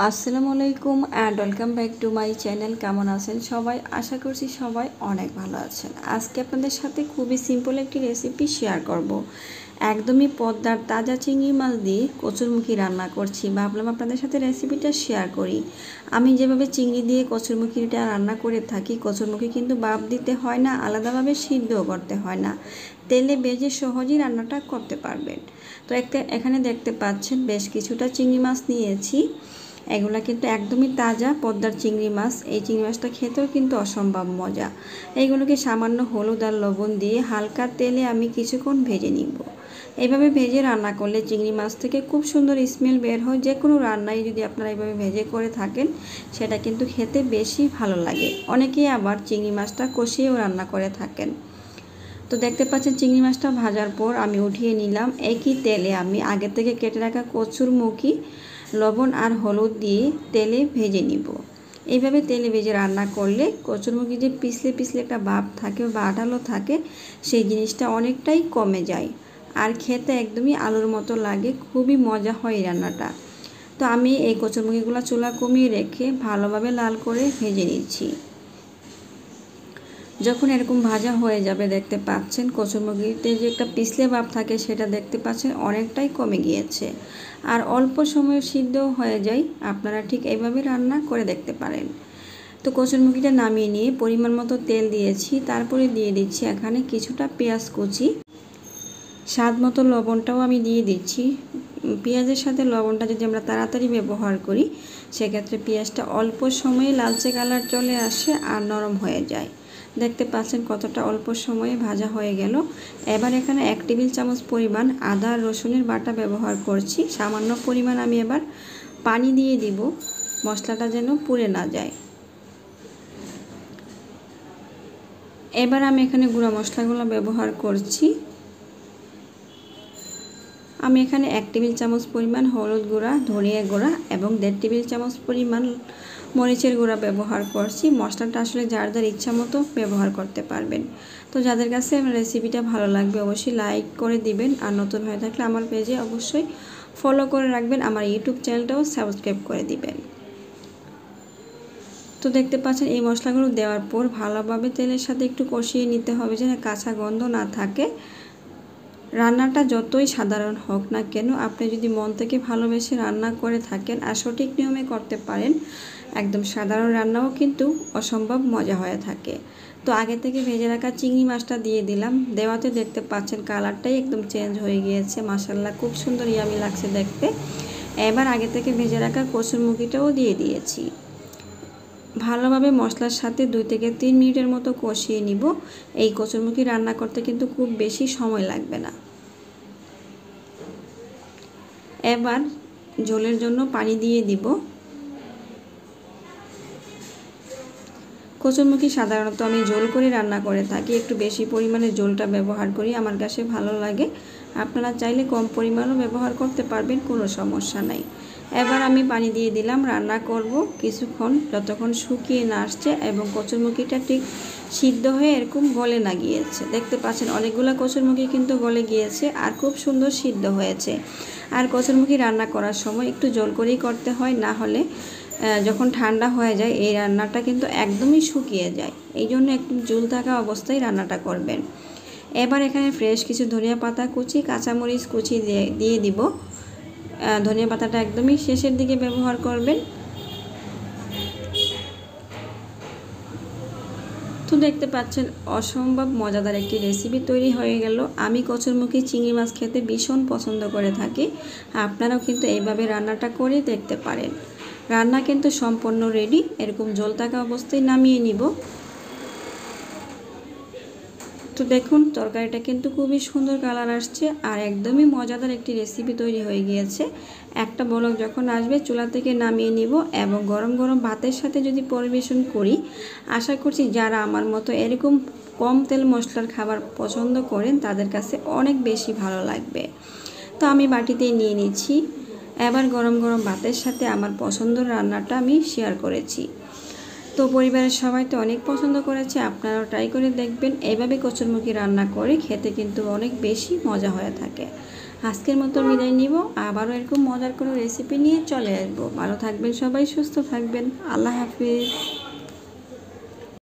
আসসালামু আলাইকুম and welcome back to my channel. কেমন আছেন সবাই? আশা করছি সবাই অনেক ভালো আছেন। আজকে আপনাদের সাথে খুবই সিম্পল একটি রেসিপি শেয়ার করব। একদমই পদ্মার তাজা চিংড়ি মাছ দিয়ে কচুরমুখী রান্না করছি। ভাবলাম আপনাদের সাথে রেসিপিটা শেয়ার করি। আমি যেভাবে চিংড়ি দিয়ে কচুরমুখীটা রান্না করে থাকি, কচুরমুখী কিন্তু বাপ দিতে হয় না, আলাদাভাবে সিদ্ধও করতে হয় না, তেলে ভেজে সহজেই রান্নাটা করতে পারবেন। তো এখানে দেখতে পাচ্ছেন বেশ কিছুটা চিংড়ি মাছ নিয়েছি। এগুলা কিন্তু একদমই তাজা পদ্মার চিংড়ি মাছ। এই চিংড়ি মাছটা খেতেও কিন্তু অসম্ভব মজা। এইগুলোকে সামান্য হলুদ আর লবণ দিয়ে হালকা তেলে আমি কিছুক্ষণ ভেজে নিব। এইভাবে ভেজে রান্না করলে চিংড়ি মাছ থেকে খুব সুন্দর স্মেল বের হয়। যে কোনো রান্নায় যদি আপনারা এইভাবে ভেজে করে থাকেন সেটা কিন্তু খেতে বেশি ভালো লাগে। অনেকেই আবার চিংড়ি মাছটা কষিয়েও রান্না করে থাকেন। তো দেখতে পাচ্ছেন চিংড়ি মাছটা ভাজার পর আমি উঠিয়ে নিলাম। একই তেলে আমি আগে থেকে কেটে রাখা কচুরমুখী লবণ আর হলুদ দিয়ে তেলে ভেজে নিব। এইভাবে তেলে ভেজে রান্না করলে কচুরমুখী যে পিছলে পিছলে একটা ভাব থাকে বা আঠালো থাকে, সেই জিনিসটা অনেকটাই কমে যায় আর খেতে একদমই আলুর মতো লাগে। খুবই মজা হয় এই রান্নাটা। তো আমি এই কচুরমুখীগুলো চুলা কমিয়ে রেখে ভালোভাবে লাল করে ভেজে নিচ্ছি। যখন এরকম ভাজা হয়ে যাবে দেখতে পাচ্ছেন কচুরমুখিতে যে একটা পিছলে ভাব থাকে সেটা দেখতে পাচ্ছেন অনেকটাই কমে গিয়েছে আর অল্প সময়ে সিদ্ধ হয়ে যায়। আপনারা ঠিক এইভাবে রান্না করে দেখতে পারেন। তো কচুরমুখিটা নামিয়ে নিয়ে পরিমাণ মতো তেল দিয়েছি, তারপরে দিয়ে দিচ্ছি এখানে কিছুটা পেঁয়াজ কুচি, স্বাদ মতো লবণটাও আমি দিয়ে দিচ্ছি। পেঁয়াজের সাথে লবণটা যদি আমরা তাড়াতাড়ি ব্যবহার করি সেক্ষেত্রে পেঁয়াজটা অল্প সময়ে লালচে কালার চলে আসে আর নরম হয়ে যায়। দেখতে পাচ্ছেন কতটা অল্প সময়ে ভাজা হয়ে গেল। এবার এখানে 1 টেবিল চামচ পরিমাণ আদা রসুনের বাটা ব্যবহার করছি। সামান্য পরিমাণ আমি এবার পানি দিয়ে দিব, মশলাটা যেন পুড়ে না যায়। এবার আমি এখানে গুঁড়া মশলাগুলো ব্যবহার করছি। আমি এখানে 1 টেবিল চামচ পরিমাণ হলুদ গুঁড়া, ধনিয়া গুঁড়া এবং 1.5 টেবিল চামচ পরিমাণ মরিচের গুঁড়া ব্যবহার করছি। মশলাটা আসলে যার যার ইচ্ছা মতো ব্যবহার করতে পারবেন। তো যাদের কাছে আমার রেসিপিটা ভালো লাগবে অবশ্যই লাইক করে দিবেন, আর নতুন হয়ে থাকলে আমার পেজে অবশ্যই ফলো করে রাখবেন, আমার ইউটিউব চ্যানেলটাও সাবস্ক্রাইব করে দিবেন। তো দেখতে পাচ্ছেন এই মশলাগুলো দেওয়ার পর ভালোভাবে তেলের সাথে একটু কষিয়ে নিতে হবে যেন কাঁচা গন্ধ না থাকে। রান্নাটা যতই সাধারণ হোক না কেন, আপনি যদি মন থেকে ভালোবেসে রান্না করে থাকেন আর সঠিক নিয়মে করতে পারেন, একদম সাধারণ রান্নাও কিন্তু অসম্ভব মজা হয়ে থাকে। তো আগে থেকে ভেজে রাখা চিংড়ি মাছটা দিয়ে দিলাম। দেওয়াতে দেখতে পাচ্ছেন কালারটাই একদম চেঞ্জ হয়ে গিয়েছে, মাশাআল্লাহ খুব সুন্দর ইয়ামি লাগছে দেখতে। এবার আগে থেকে ভেজে রাখা কচুরমুখিটাও দিয়ে দিয়েছি। ভালোভাবে মশলার সাথে 2 থেকে 3 মিনিটের মতো কষিয়ে নিব। এই কচুরমুখী রান্না করতে কিন্তু খুব বেশি সময় লাগবে না। এবার ঝোলের জন্য পানি দিয়ে দিব। কচুরমুখী সাধারণত আমি ঝোল করে রান্না করে থাকি, একটু বেশি পরিমাণে ঝোলটা ব্যবহার করি, আমার কাছে ভালো লাগে। আপনারা চাইলে কম পরিমাণও ব্যবহার করতে পারবেন, কোনো সমস্যা নাই। এবার আমি পানি দিয়ে দিলাম। রান্না করব কিছুক্ষণ, যতক্ষণ শুকিয়ে না আসছে এবং কচুরমুখিটা ঠিক সিদ্ধ হয়ে এরকম গলে না গিয়েছে। দেখতে পাচ্ছেন অনেকগুলো কচুরমুখি কিন্তু গলে গিয়েছে আর খুব সুন্দর সিদ্ধ হয়েছে। আর কচুরমুখি রান্না করার সময় একটু জল করেই করতে হয়, না হলে যখন ঠান্ডা হয়ে যায় এই রান্নাটা কিন্তু একদমই শুকিয়ে যায়। এই জন্য একটু ঝোল থাকা অবস্থায় রান্নাটা করবেন। এবার এখানে ফ্রেশ কিছু ধনিয়া পাতা কুচি, কাঁচামরিচ কুচি দিয়ে দিব। ধনিয়া পাতাটা একদমই শেষের দিকে ব্যবহার করবেন। তো দেখতে পাচ্ছেন অসম্ভব মজাদার একটি রেসিপি তৈরি হয়ে গেল। আমি কচুরমুখী চিংড়ি মাছ খেতে ভীষণ পছন্দ করে থাকি, আপনারাও কিন্তু এইভাবে রান্নাটা করে দেখতে পারেন। রান্না কিন্তু সম্পূর্ণ রেডি। এরকম ঝোল থাকা অবস্থায় নামিয়ে নিব। তো দেখুন তরকারিটা কিন্তু খুবই সুন্দর কালার আসছে আর একদমই মজাদার একটি রেসিপি তৈরি হয়ে গিয়েছে। একটা বলক যখন আসবে চুলা থেকে নামিয়ে নিব এবং গরম গরম ভাতের সাথে যদি পরিবেশন করি, আশা করছি যারা আমার মতো এরকম কম তেল মশলার খাবার পছন্দ করেন তাদের কাছে অনেক বেশি ভালো লাগবে। তো আমি বাটিতে নিয়ে নিচ্ছি। এবার গরম গরম ভাতের সাথে আমার পছন্দের রান্নাটা আমি শেয়ার করেছি। তো পরিবারের সবাই তো অনেক পছন্দ করেছে, আপনারাও ট্রাই করে দেখবেন। এইভাবে কচুরমুখী রান্না করে খেতে কিন্তু অনেক বেশি মজা হয়ে থাকে। আজকের মতো বিদায় নিব, আবারও এরকম মজার কোনো রেসিপি নিয়ে চলে আসবো। ভালো থাকবেন সবাই, সুস্থ থাকবেন, আল্লাহ হাফিজ।